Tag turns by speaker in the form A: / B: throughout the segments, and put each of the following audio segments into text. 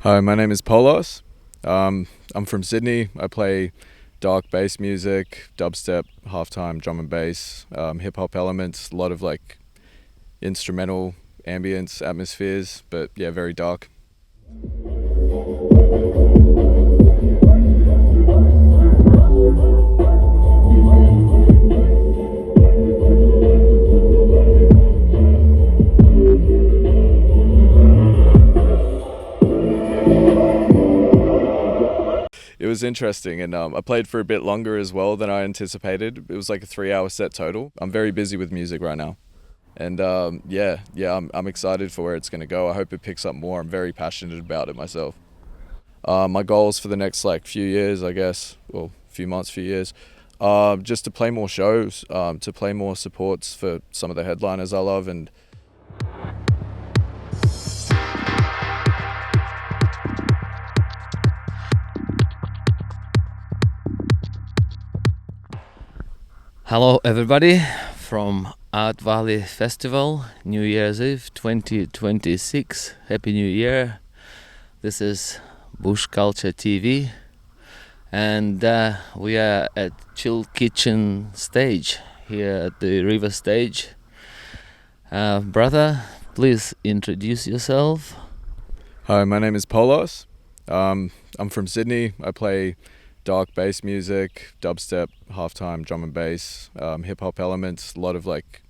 A: Hi, my name is Polos. I'm from Sydney. I play dark bass music, dubstep, halftime drum and bass, hip hop elements, a lot of like instrumental ambience atmospheres, but yeah, very dark. It was interesting, and I played for a bit longer as well than I anticipated. It was like a 3 hour set total. I'm very busy with music right now. And I'm excited for where it's going to go. I hope it picks up more. I'm very passionate about it myself. My goals for the next like few years, I guess, well, few months, few years, just to play more shows, to play more supports for some of the headliners I love, and
B: Hello, everybody, from Art Valley Festival, New Year's Eve 2026. Happy New Year. This is Bush Culture TV, and we are at Chill Kitchen stage here at the River stage. Brother, please introduce yourself.
A: Hi, my name is Polos. I'm from Sydney. I play dark bass music, dubstep, halftime drum and bass, hip hop elements, a lot of like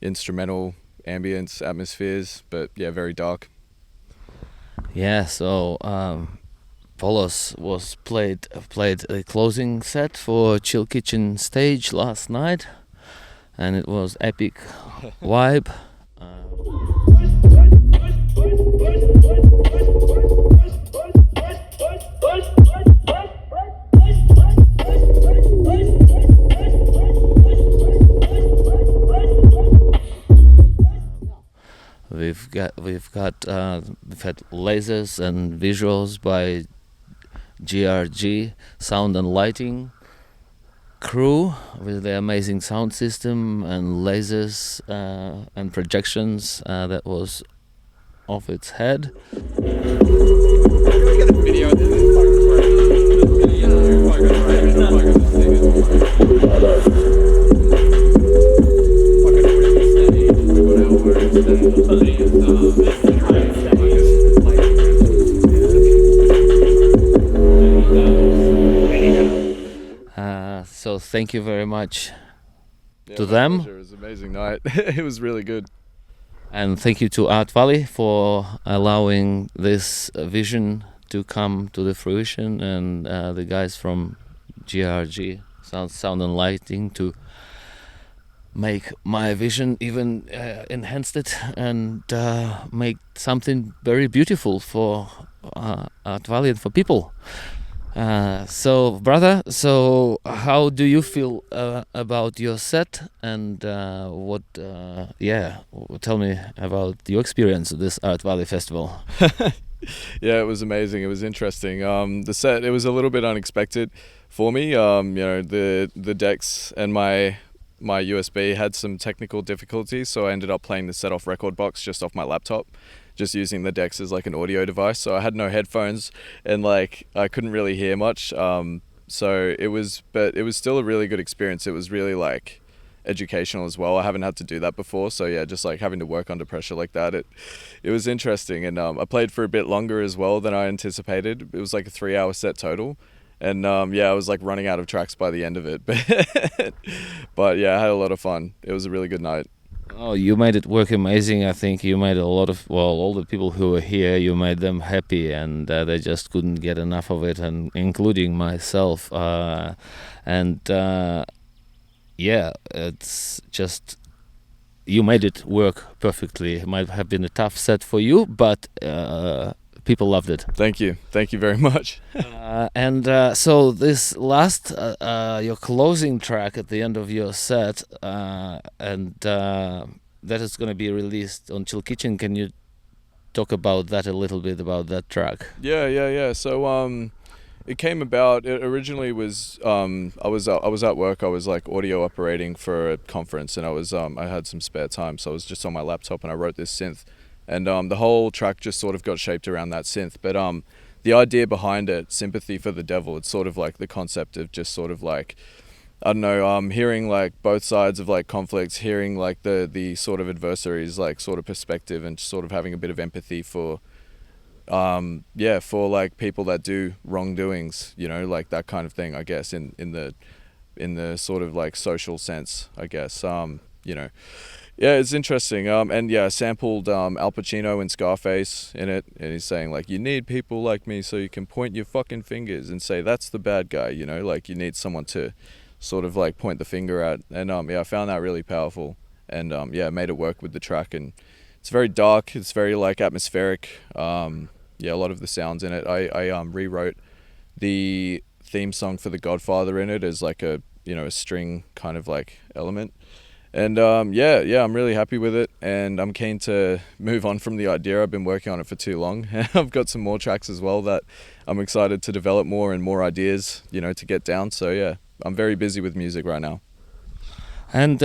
A: instrumental ambience atmospheres, but yeah, very dark.
B: Yeah, so Polos was played a closing set for Chill Kitchen stage last night, and it was epic vibe. We've had lasers and visuals by GRG Sound and Lighting crew with the amazing sound system and lasers and projections that was off its head. So thank you very much to them.
A: Pleasure. It was an amazing night. It was really good.
B: And thank you to Art Valley for allowing this vision to come to the fruition, and the guys from GRG Sound and Lighting to make my vision even enhanced it and make something very beautiful for Art Valley and for people. So, brother, how do you feel about your set, and tell me about your experience at this Art Valley Festival.
A: Yeah, it was amazing. It was interesting. The set, it was a little bit unexpected for me. The decks and my USB had some technical difficulties, so I ended up playing the set off record box just off my laptop, just using the decks as like an audio device. So I had no headphones, and like I couldn't really hear much. But it was still a really good experience. It was really like educational as well. I haven't had to do that before, so yeah, just like having to work under pressure like that, it was interesting. And I played for a bit longer as well than I anticipated. It was like a 3 hour set total, and I was like running out of tracks by the end of it. But yeah, I had a lot of fun. It was a really good night.
B: Oh, you made it work amazing. I think you made a lot of, well, all the people who were here, you made them happy, and they just couldn't get enough of it, and including myself. Yeah, it's just, you made it work perfectly. It might have been a tough set for you, but people loved it.
A: Thank you very much.
B: So this last, your closing track at the end of your set, that is going to be released on Chill Kitchen. Can you talk about that a little bit, about that track?
A: Yeah. So it came about. It originally was I was at work. I was like audio operating for a conference, and I had some spare time, so I was just on my laptop, and I wrote this synth and the whole track just sort of got shaped around that synth. But the idea behind it, sympathy for the devil, it's sort of like the concept of just sort of like, I don't know, hearing like both sides of like conflicts, hearing like the sort of adversaries like sort of perspective, and sort of having a bit of empathy for for like people that do wrongdoings, you know, like that kind of thing, I guess, in the sort of like social sense, I guess. You know, yeah, it's interesting. And yeah, I sampled Al Pacino and Scarface in it, and he's saying like, you need people like me so you can point your fucking fingers and say that's the bad guy, you know, like you need someone to sort of like point the finger at. And yeah, I found that really powerful, and yeah, made it work with the track. And it's very dark, it's very like atmospheric. Yeah, a lot of the sounds in it, I rewrote the theme song for The Godfather in it as like a, you know, a string kind of like element. And yeah, I'm really happy with it, and I'm keen to move on from the idea. I've been working on it for too long. I've got some more tracks as well that I'm excited to develop more, and more ideas, you know, to get down. So yeah, I'm very busy with music right now.
B: And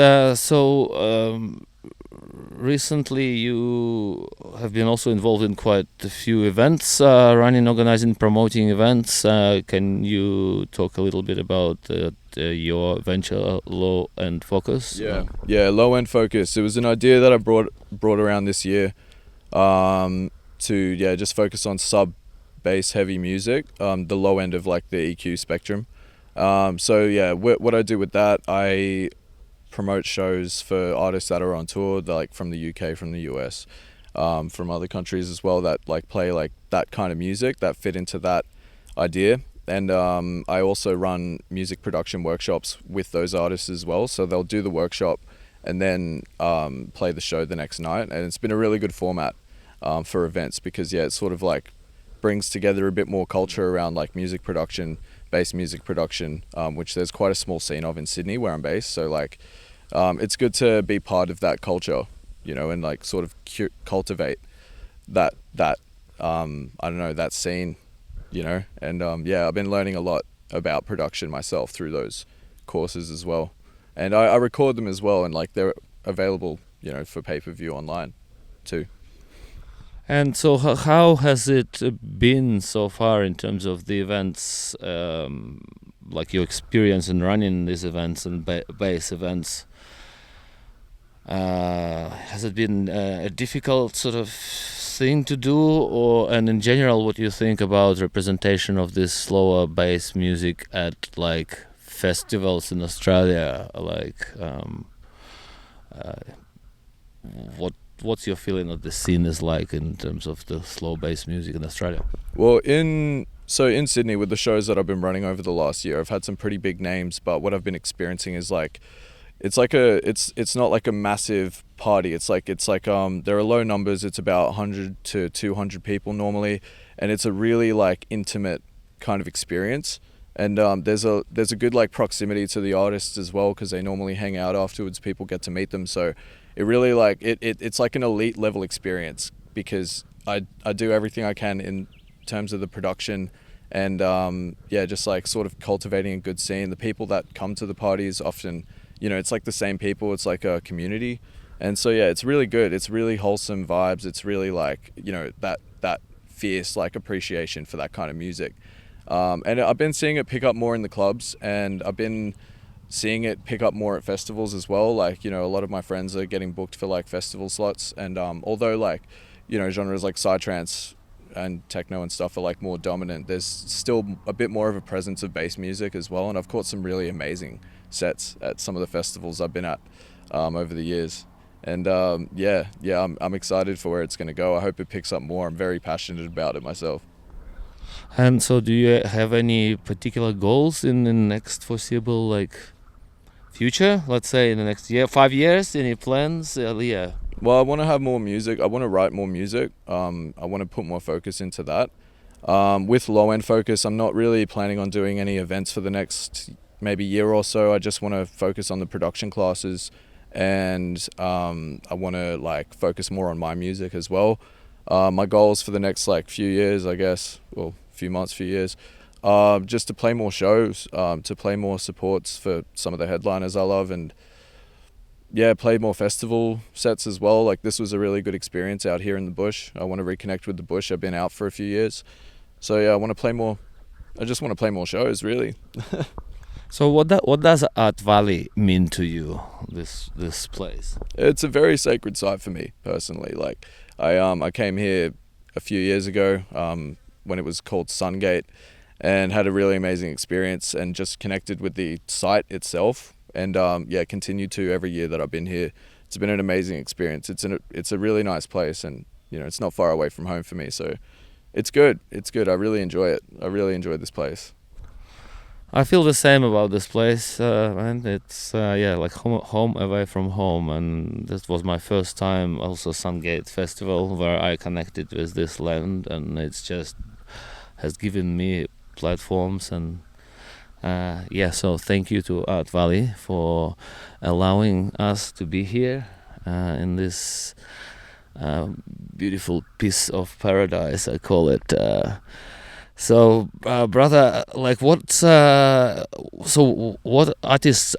B: recently you have been also involved in quite a few events, running, organizing, promoting events. Can you talk a little bit about your venture, Low End Focus?
A: Yeah, Low End Focus. It was an idea that I brought around this year, to just focus on sub bass heavy music, the low end of like the EQ spectrum. So yeah, what I do with that, I promote shows for artists that are on tour, like from the UK, from the US, from other countries as well, that like play like that kind of music that fit into that idea. And I also run music production workshops with those artists as well, so they'll do the workshop and then play the show the next night. And it's been a really good format for events, because yeah, it sort of like brings together a bit more culture around like music production, bass music production, which there's quite a small scene of in Sydney where I'm based. So like it's good to be part of that culture, you know, and like sort of cultivate that I don't know, that scene, you know. And yeah, I've been learning a lot about production myself through those courses as well, and I record them as well, and like they're available, you know, for pay-per-view online too.
B: And so how has it been so far in terms of the events, like your experience in running these events and bass events? Has it been a difficult sort of thing to do, and in general, what do you think about representation of this slower bass music at like festivals in Australia? Like, what's your feeling of the scene is like in terms of the slow bass music in Australia?
A: Well, in Sydney, with the shows that I've been running over the last year, I've had some pretty big names, but what I've been experiencing is like, it's not like a massive party. It's like there are low numbers. It's about 100 to 200 people normally, and it's a really like intimate kind of experience. And there's a good like proximity to the artists as well, because they normally hang out afterwards. People get to meet them, so it really like it's like an elite level experience, because I do everything I can in terms of the production, and just like sort of cultivating a good scene. The people that come to the parties often, you know, it's like the same people. It's like a community, and so yeah, it's really good. It's really wholesome vibes. It's really like, you know, that fierce like appreciation for that kind of music. And I've been seeing it pick up more in the clubs, and I've been seeing it pick up more at festivals as well. Like, you know, a lot of my friends are getting booked for like festival slots, and although like, you know, genres like psytrance and techno and stuff are like more dominant, there's still a bit more of a presence of bass music as well. And I've caught some really amazing sets at some of the festivals I've been at over the years. And I'm excited for where it's going to go. I hope it picks up more. I'm very passionate about it myself.
B: And so do you have any particular goals in the next foreseeable like future? Let's say in the next 5 years, any plans? Yeah.
A: Well, I want to have more music. I want to write more music. I want to put more focus into that. With Low End Focus, I'm not really planning on doing any events for the next maybe year or so. I just want to focus on the production classes, and I want to like focus more on my music as well. My goals for the next like few years, I guess, well, few months, few years, just to play more shows, to play more supports for some of the headliners I love, and yeah, play more festival sets as well. Like this was a really good experience out here in the bush. I want to reconnect with the bush. I've been out for a few years, so yeah, I want to play more. I just want to play more shows, really.
B: So what does Art Valley mean to you? This place.
A: It's a very sacred site for me personally. Like I came here a few years ago when it was called Sungate, and had a really amazing experience and just connected with the site itself. And yeah, continue to every year that I've been here. It's been an amazing experience. It's a really nice place, and you know it's not far away from home for me, so it's good. It's good. I really enjoy it. I really enjoy this place.
B: I feel the same about this place, and it's yeah, like home away from home. And this was my first time, also Sungate Festival, where I connected with this land, and it's just has given me platforms. And yeah, so thank you to Art Valley for allowing us to be here in this beautiful piece of paradise, I call it. So, brother, like, what artists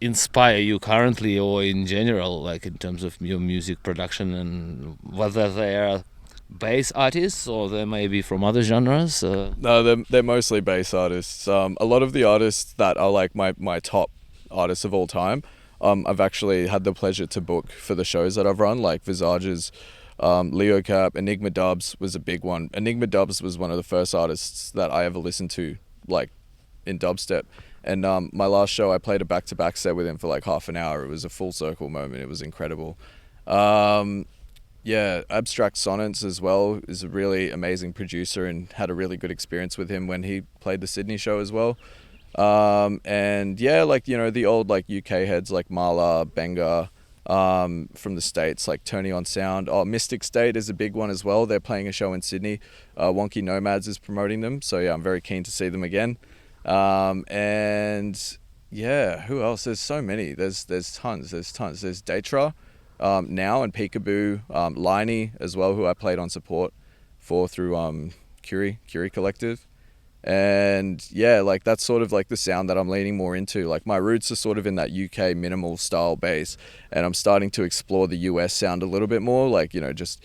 B: inspire you currently or in general, like in terms of your music production, and whether they are bass artists or they may be from other genres?
A: No, they're mostly bass artists. A lot of the artists that are like my top artists of all time, I've actually had the pleasure to book for the shows that I've run, like Visages, Leo Cap, Enigma Dubs was a big one. Enigma Dubs was one of the first artists that I ever listened to, like in dubstep. And my last show, I played a back-to-back set with him for like half an hour. It was a full circle moment. It was incredible. Yeah, Abstract Sonnets as well is a really amazing producer, and had a really good experience with him when he played the Sydney show as well. And yeah, like, you know, the old like UK heads like Mala, Benga, from the States, like Tony on Sound. Oh, Mystic State is a big one as well. They're playing a show in Sydney. Wonky Nomads is promoting them. So yeah, I'm very keen to see them again. And yeah, who else? There's so many. There's tons. There's Datra, now, and Peekaboo, Liney as well, who I played on support for through Curie Collective. And yeah, like that's sort of like the sound that I'm leaning more into. Like my roots are sort of in that UK minimal style bass, and I'm starting to explore the US sound a little bit more, like, you know, just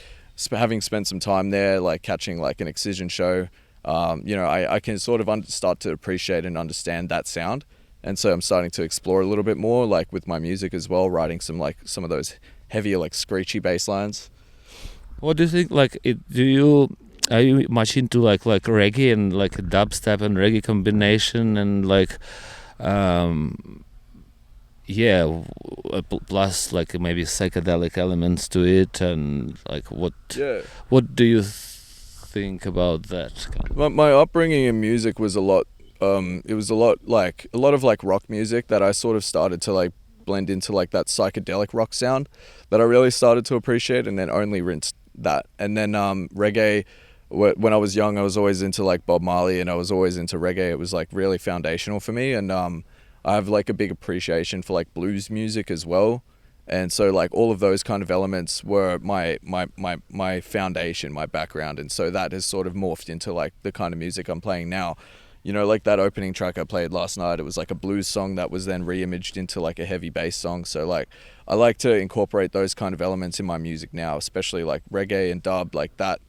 A: having spent some time there, like catching like an Excision show, you know, I can sort of start to appreciate and understand that sound. And so I'm starting to explore a little bit more, like with my music as well, writing some of those heavier, like screechy bass lines.
B: What do you think? Like, are you much into like reggae and like dubstep and reggae combination, and like yeah, plus like maybe psychedelic elements to it, and like what do you think about that?
A: My upbringing in music was a lot. It was a lot of like rock music that I sort of started to like blend into like that psychedelic rock sound that I really started to appreciate, and then only rinsed that. And then reggae. When I was young, I was always into like Bob Marley, and I was always into reggae. It was like really foundational for me, and I have like a big appreciation for like blues music as well. And so like all of those kind of elements were my foundation, my background, and so that has sort of morphed into like the kind of music I'm playing now. You know, like that opening track I played last night, it was like a blues song that was then re-imaged into like a heavy bass song. So like I like to incorporate those kind of elements in my music now, especially like reggae and dub, like that.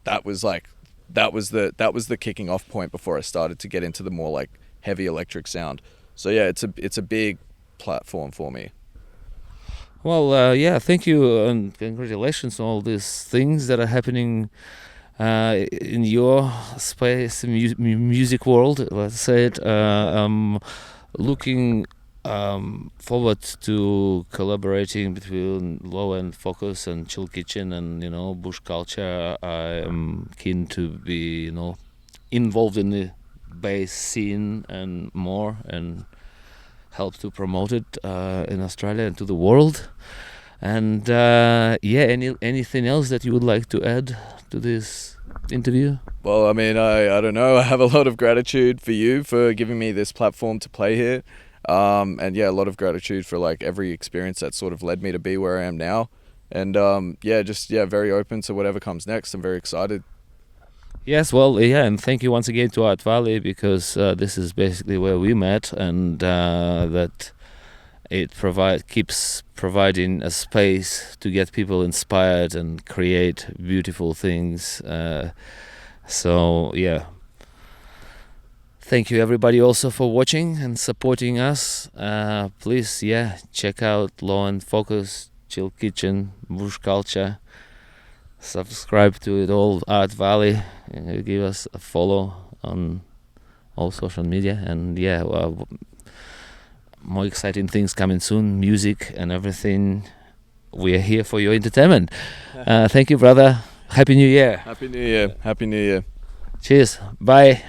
A: That was the kicking off point before I started to get into the more like heavy electric sound. So yeah, it's a big platform for me.
B: Well, yeah, thank you and congratulations on all these things that are happening in your space, music world. Let's say it. Looking forward to collaborating between Low End Focus and Chill Kitchen and, you know, Bush Culture. I am keen to be, you know, involved in the bass scene and more, and help to promote it in Australia and to the world. And yeah, anything else that you would like to add to this interview?
A: Well, I mean, I don't know. I have a lot of gratitude for you for giving me this platform to play here. And yeah, a lot of gratitude for like every experience that sort of led me to be where I am now. And yeah, very open to whatever comes next. I'm very excited.
B: Yes, well, yeah, and thank you once again to Art Valley, because this is basically where we met, and that it keeps providing a space to get people inspired and create beautiful things. So yeah, thank you everybody also for watching and supporting us. Please, check out Law and Focus, Chill Kitchen, Bush Culture. Subscribe to it all, Art Valley. Give us a follow on all social media, and more exciting things coming soon, music and everything. We are here for your entertainment. Thank you, brother. Happy New Year.
A: Happy New Year. Happy New Year.
B: Cheers. Bye.